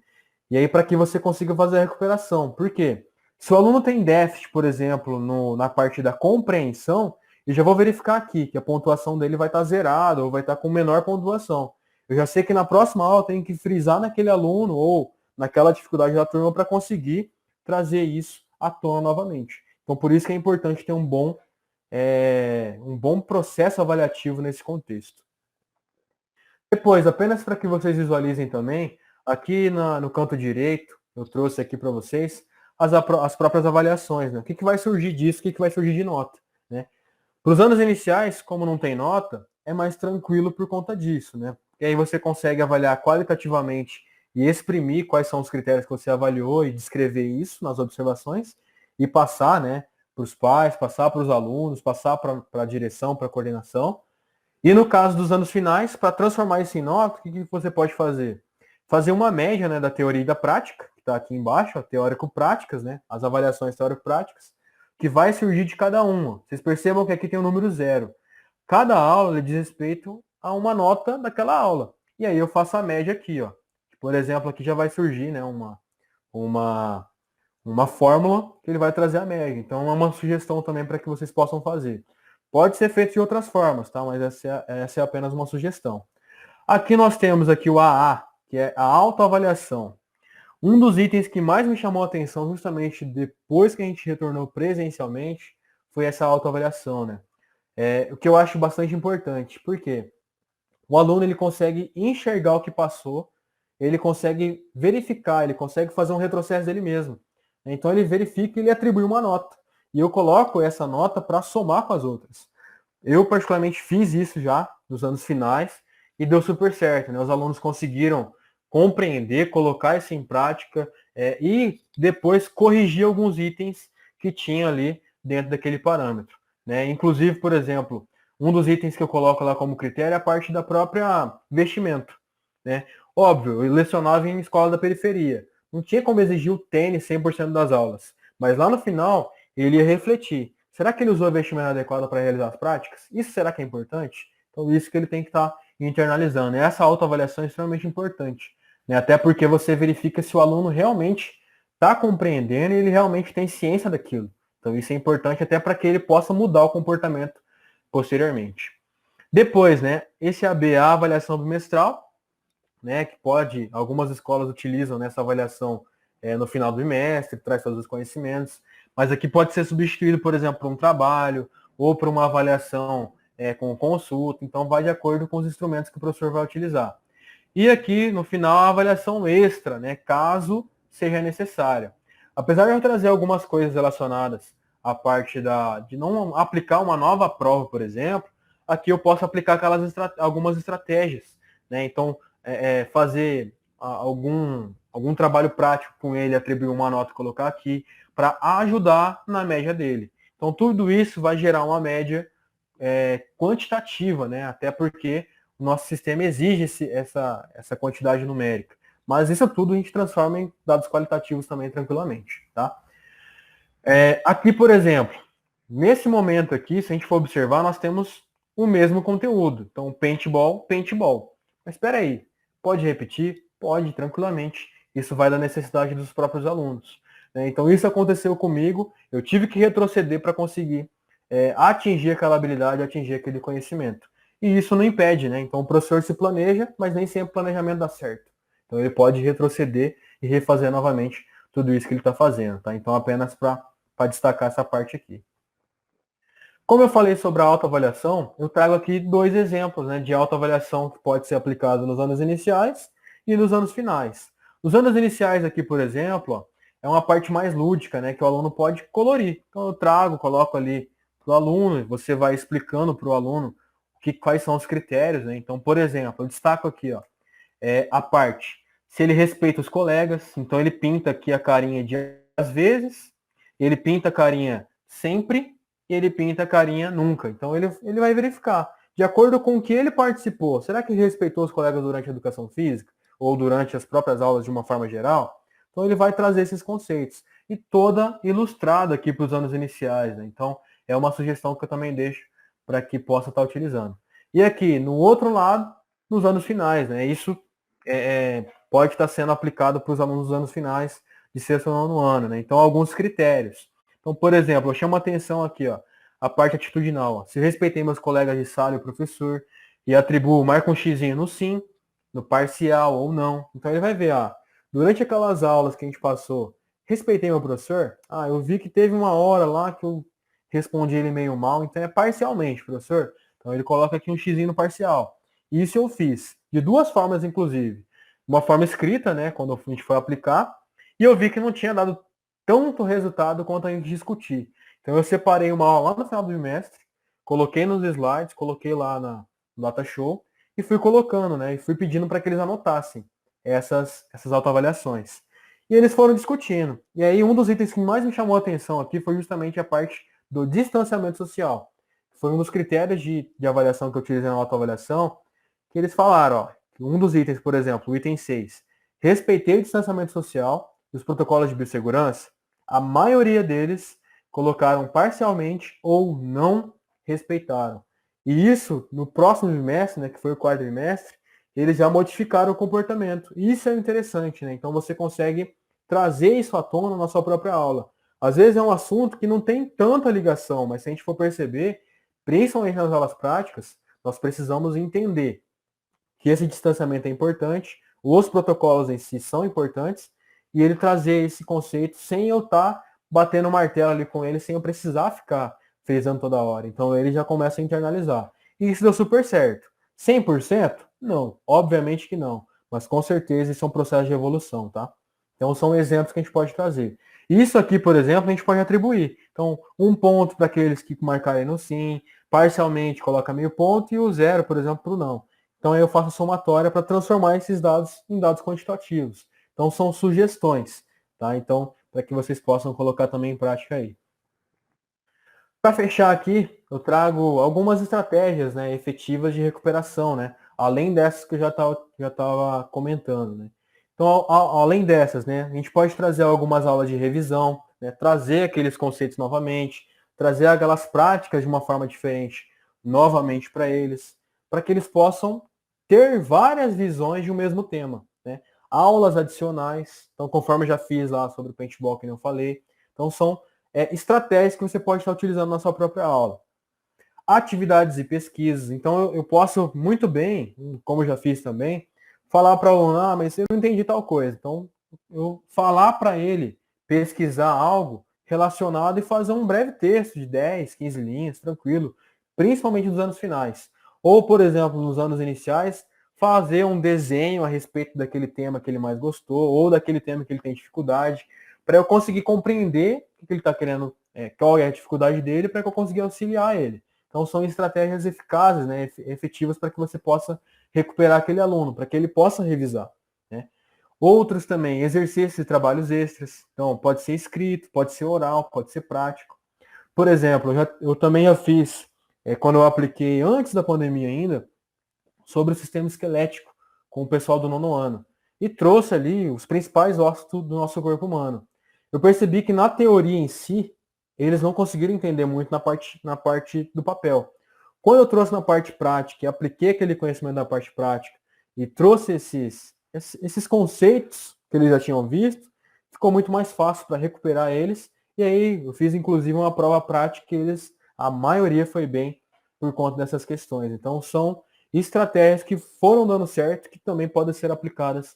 E aí para que você consiga fazer a recuperação. Por quê? Se o aluno tem déficit, por exemplo, na parte da compreensão, eu já vou verificar aqui que a pontuação dele vai estar zerada ou vai estar com menor pontuação. Eu já sei que na próxima aula eu tenho que frisar naquele aluno ou naquela dificuldade da turma para conseguir trazer isso à tona novamente. Então, por isso que é importante ter um bom processo avaliativo nesse contexto. Depois, apenas para que vocês visualizem também, aqui no canto direito, eu trouxe aqui para vocês as próprias avaliações, né? O que vai surgir disso, o que vai surgir de nota, né? Para os anos iniciais, como não tem nota, é mais tranquilo por conta disso, né? E aí você consegue avaliar qualitativamente e exprimir quais são os critérios que você avaliou e descrever isso nas observações e passar, né, para os pais, passar para os alunos, passar para a direção, para a coordenação. E no caso dos anos finais, para transformar isso em nota, o que você pode fazer? Fazer uma média, né, da teoria e da prática, que está aqui embaixo, teórico-práticas, né, as avaliações teórico-práticas, que vai surgir de cada uma. Vocês percebam que aqui tem o número 0. Cada aula diz respeito a uma nota daquela aula. E aí eu faço a média aqui, ó. Por exemplo, aqui já vai surgir, né, uma fórmula que ele vai trazer a média. Então é uma sugestão também para que vocês possam fazer. Pode ser feito de outras formas, tá? Mas essa é apenas uma sugestão. Aqui nós temos aqui o AA, que é a autoavaliação. Um dos itens que mais me chamou a atenção, justamente depois que a gente retornou presencialmente, foi essa autoavaliação, né? O que eu acho bastante importante. Por quê? O aluno ele consegue enxergar o que passou, ele consegue verificar, ele consegue fazer um retrocesso dele mesmo. Então ele verifica e ele atribui uma nota. E eu coloco essa nota para somar com as outras. Eu particularmente fiz isso já nos anos finais e deu super certo, né? Os alunos conseguiram compreender, colocar isso em prática e depois corrigir alguns itens que tinha ali dentro daquele parâmetro, né? Inclusive, por exemplo, um dos itens que eu coloco lá como critério é a parte da própria vestimento, né? Óbvio, eu lecionava em escola da periferia. Não tinha como exigir o tênis 100% das aulas. Mas lá no final, ele ia refletir. Será que ele usou a vestimenta adequada para realizar as práticas? Isso será que é importante? Então, isso que ele tem que estar internalizando. E essa autoavaliação é extremamente importante, né? Até porque você verifica se o aluno realmente está compreendendo e ele realmente tem ciência daquilo. Então, isso é importante até para que ele possa mudar o comportamento posteriormente. Depois, né, esse AB, a avaliação bimestral, né, que algumas escolas utilizam nessa avaliação no final do bimestre, traz todos os conhecimentos, mas aqui pode ser substituído, por exemplo, por um trabalho ou por uma avaliação com consulta, então vai de acordo com os instrumentos que o professor vai utilizar. E aqui, no final, a avaliação extra, né, caso seja necessária. Apesar de eu trazer algumas coisas relacionadas à parte de não aplicar uma nova prova, por exemplo, aqui eu posso aplicar algumas estratégias, né? Então, fazer algum trabalho prático com ele, atribuir uma nota e colocar aqui, para ajudar na média dele. Então, tudo isso vai gerar uma média quantitativa, né? Até porque o nosso sistema exige essa quantidade numérica. Mas isso tudo a gente transforma em dados qualitativos também tranquilamente, tá? Aqui, por exemplo, nesse momento aqui, se a gente for observar, nós temos o mesmo conteúdo. Então, paintball, paintball. Mas espera aí, pode repetir? Pode, tranquilamente. Isso vai da necessidade dos próprios alunos, né? Então, isso aconteceu comigo. Eu tive que retroceder para conseguir atingir aquela habilidade, atingir aquele conhecimento. E isso não impede, né? Então, o professor se planeja, mas nem sempre o planejamento dá certo. Então ele pode retroceder e refazer novamente tudo isso que ele está fazendo, tá? Então apenas para destacar essa parte aqui. Como eu falei sobre a autoavaliação, eu trago aqui dois exemplos, né, de autoavaliação que pode ser aplicado nos anos iniciais e nos anos finais. Nos anos iniciais aqui, por exemplo, ó, é uma parte mais lúdica, né, que o aluno pode colorir. Então eu trago, coloco ali para o aluno, você vai explicando para o aluno quais são os critérios, né? Então, por exemplo, eu destaco aqui, ó, a parte, se ele respeita os colegas, então ele pinta aqui a carinha de às vezes, ele pinta a carinha sempre, e ele pinta a carinha nunca. Então ele vai verificar, de acordo com o que ele participou, será que ele respeitou os colegas durante a educação física? Ou durante as próprias aulas de uma forma geral? Então ele vai trazer esses conceitos. E toda ilustrada aqui para os anos iniciais, né? Então é uma sugestão que eu também deixo para que possa estar utilizando. E aqui, no outro lado, nos anos finais, né? Isso pode estar sendo aplicado para os alunos dos anos finais de sexto ou nono ano, né? Então, alguns critérios. Então, por exemplo, eu chamo a atenção aqui, ó, a parte atitudinal. Ó. Se respeitei meus colegas de sala e o professor e atribuo, marca um xizinho no sim, no parcial ou não. Então, ele vai ver, durante aquelas aulas que a gente passou, respeitei meu professor? Eu vi que teve uma hora lá que eu respondi ele meio mal, então é parcialmente, professor. Então, ele coloca aqui um xizinho no parcial. Isso eu fiz, de duas formas, inclusive. Uma forma escrita, né, quando a gente foi aplicar, e eu vi que não tinha dado tanto resultado quanto a gente discutir. Então eu separei uma aula lá no final do bimestre, coloquei nos slides, coloquei lá no Data Show, e fui colocando, né, e fui pedindo para que eles anotassem essas autoavaliações. E eles foram discutindo. E aí um dos itens que mais me chamou a atenção aqui foi justamente a parte do distanciamento social. Foi um dos critérios de avaliação que eu utilizei na autoavaliação, que eles falaram, ó, que um dos itens, por exemplo, o item 6, respeitei o distanciamento social e os protocolos de biossegurança, a maioria deles colocaram parcialmente ou não respeitaram. E isso, no próximo bimestre, né, que foi o quarto bimestre, eles já modificaram o comportamento. E isso é interessante, né? Então você consegue trazer isso à tona na sua própria aula. Às vezes é um assunto que não tem tanta ligação, mas se a gente for perceber, principalmente nas aulas práticas, nós precisamos entender que esse distanciamento é importante, os protocolos em si são importantes, e ele trazer esse conceito sem eu estar batendo o martelo ali com ele, sem eu precisar ficar frisando toda hora. Então ele já começa a internalizar. E isso deu super certo. 100%? Não, obviamente que não. Mas com certeza isso é um processo de evolução, tá? Então são exemplos que a gente pode trazer. Isso aqui, por exemplo, a gente pode atribuir. Então, um ponto para aqueles que marcarem no sim, parcialmente coloca meio ponto, e o zero, por exemplo, para o não. Então eu faço a somatória para transformar esses dados em dados quantitativos. Então são sugestões, tá? Então, para que vocês possam colocar também em prática aí. Para fechar aqui, eu trago algumas estratégias, né, efetivas de recuperação, né? Além dessas que eu já estava comentando, né? Então, além dessas, né, a gente pode trazer algumas aulas de revisão, né, trazer aqueles conceitos novamente, trazer aquelas práticas de uma forma diferente novamente para eles, para que eles possam ter várias visões de um mesmo tema, né? Aulas adicionais, então conforme eu já fiz lá sobre o paintball que eu falei, então são estratégias que você pode estar utilizando na sua própria aula. Atividades e pesquisas. Então, eu posso muito bem, como eu já fiz também, falar para o aluno, mas eu não entendi tal coisa. Então, eu falar para ele pesquisar algo relacionado e fazer um breve texto de 10, 15 linhas, tranquilo, principalmente nos anos finais. Ou, por exemplo, nos anos iniciais, fazer um desenho a respeito daquele tema que ele mais gostou, ou daquele tema que ele tem dificuldade, para eu conseguir compreender o que ele está querendo, qual é a dificuldade dele, para que eu consiga auxiliar ele. Então são estratégias eficazes, né, efetivas para que você possa recuperar aquele aluno, para que ele possa revisar. Né? Outros também, exercícios e trabalhos extras. Então pode ser escrito, pode ser oral, pode ser prático. Por exemplo, eu também já fiz, quando eu apliquei antes da pandemia ainda, sobre o sistema esquelético com o pessoal do nono ano. E trouxe ali os principais ossos do nosso corpo humano. Eu percebi que na teoria em si, eles não conseguiram entender muito na parte do papel. Quando eu trouxe na parte prática e apliquei aquele conhecimento da parte prática e trouxe esses conceitos que eles já tinham visto, ficou muito mais fácil para recuperar eles. E aí eu fiz inclusive uma prova prática que a maioria foi bem por conta dessas questões. Então são estratégias que foram dando certo, que também podem ser aplicadas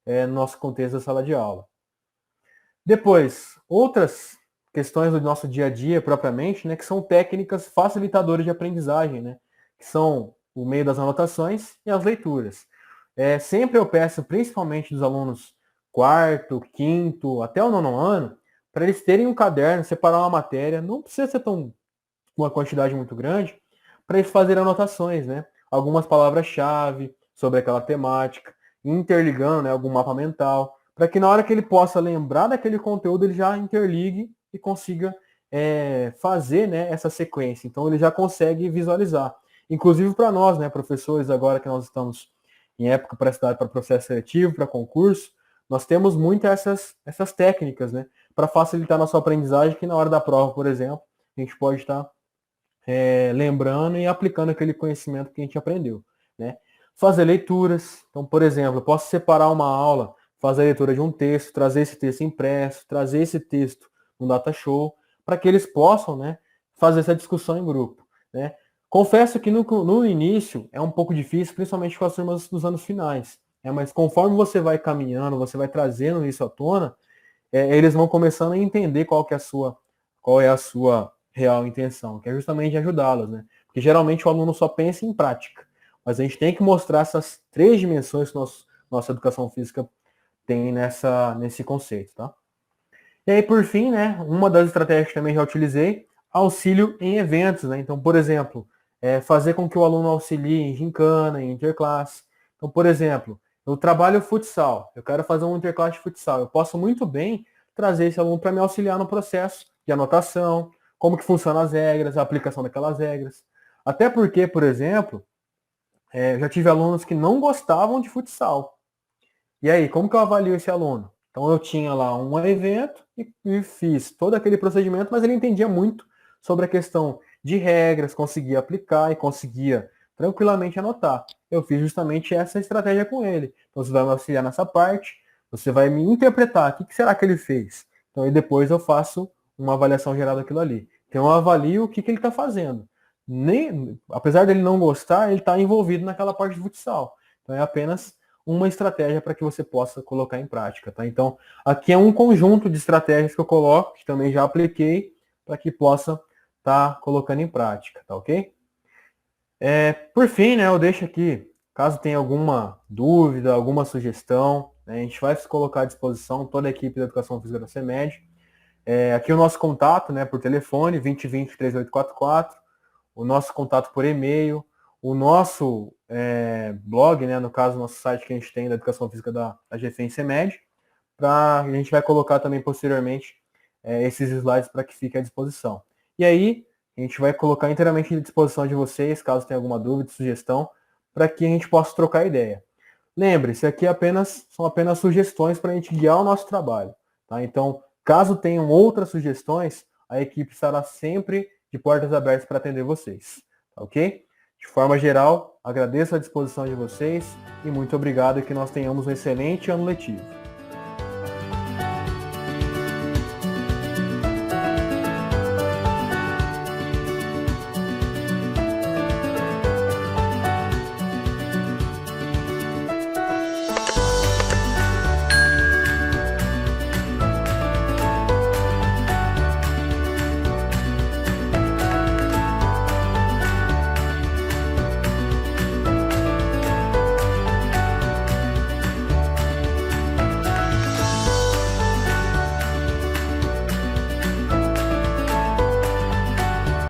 no nosso contexto da sala de aula. Depois, outras questões do nosso dia a dia propriamente, né, que são técnicas facilitadoras de aprendizagem, né, que são o meio das anotações e as leituras. Sempre eu peço, principalmente dos alunos quarto, quinto, até o nono ano, para eles terem um caderno, separar uma matéria, não precisa ser uma quantidade muito grande, para eles fazerem anotações, né? Algumas palavras-chave sobre aquela temática, interligando, né, algum mapa mental, para que na hora que ele possa lembrar daquele conteúdo, ele já interligue e consiga fazer, né, essa sequência. Então ele já consegue visualizar. Inclusive para nós, né, professores, agora que nós estamos em época para estudar para processo seletivo, para concurso, nós temos muito essas técnicas, né, para facilitar a nossa aprendizagem, que na hora da prova, por exemplo, a gente pode estar lembrando e aplicando aquele conhecimento que a gente aprendeu, né? Fazer leituras. Então, por exemplo, eu posso separar uma aula, fazer a leitura de um texto, trazer esse texto impresso, trazer esse texto no data show, para que eles possam, né, fazer essa discussão em grupo, né? Confesso que no início é um pouco difícil, principalmente com as turmas dos anos finais, mas conforme você vai caminhando, você vai trazendo isso à tona, eles vão começando a entender qual é a sua real intenção, que é justamente ajudá-los, né? Porque geralmente o aluno só pensa em prática, mas a gente tem que mostrar essas três dimensões que nossa educação física tem nesse conceito, tá? E aí, por fim, né, uma das estratégias que também já utilizei, auxílio em eventos, né? Então, por exemplo, fazer com que o aluno auxilie em gincana, em interclasse. Então, por exemplo, eu trabalho futsal, eu quero fazer um interclasse de futsal. Eu posso muito bem trazer esse aluno para me auxiliar no processo de anotação, como que funcionam as regras, a aplicação daquelas regras. Até porque, por exemplo, eu já tive alunos que não gostavam de futsal. E aí, como que eu avalio esse aluno? Então eu tinha lá um evento e fiz todo aquele procedimento, mas ele entendia muito sobre a questão de regras, conseguia aplicar e conseguia tranquilamente anotar. Eu fiz justamente essa estratégia com ele. Então você vai me auxiliar nessa parte, você vai me interpretar, o que será que ele fez? Então e depois eu faço uma avaliação geral daquilo ali. Então eu avalio o que ele está fazendo. Apesar dele não gostar, ele está envolvido naquela parte de futsal. Então é apenas uma estratégia para que você possa colocar em prática, tá? Então, aqui é um conjunto de estratégias que eu coloco, que também já apliquei, para que possa estar colocando em prática, tá ok? Por fim, né, eu deixo aqui, caso tenha alguma dúvida, alguma sugestão, né, a gente vai se colocar à disposição, toda a equipe da Educação Física da CEMED. Aqui o nosso contato, né, por telefone, 2020-3844, o nosso contato por e-mail, o nosso blog, né, no caso, o nosso site que a gente tem da Educação Física da GFEM CEMED, a gente vai colocar também posteriormente esses slides para que fique à disposição. E aí, a gente vai colocar inteiramente à disposição de vocês, caso tenha alguma dúvida, sugestão, para que a gente possa trocar ideia. Lembre-se, aqui são apenas sugestões para a gente guiar o nosso trabalho. Tá? Então, caso tenham outras sugestões, a equipe estará sempre de portas abertas para atender vocês. Tá ok? De forma geral, agradeço a disposição de vocês e muito obrigado e que nós tenhamos um excelente ano letivo.